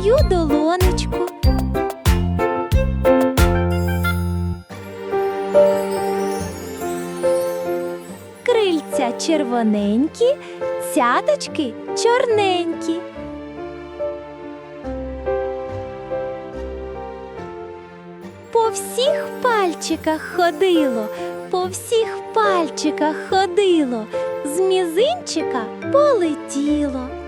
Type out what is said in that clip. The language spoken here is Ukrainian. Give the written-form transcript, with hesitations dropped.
свою долонечку. Крильця червоненькі, цяточки чорненькі. По всіх пальчиках ходило, по всіх пальчиках ходило, з мізинчика полетіло.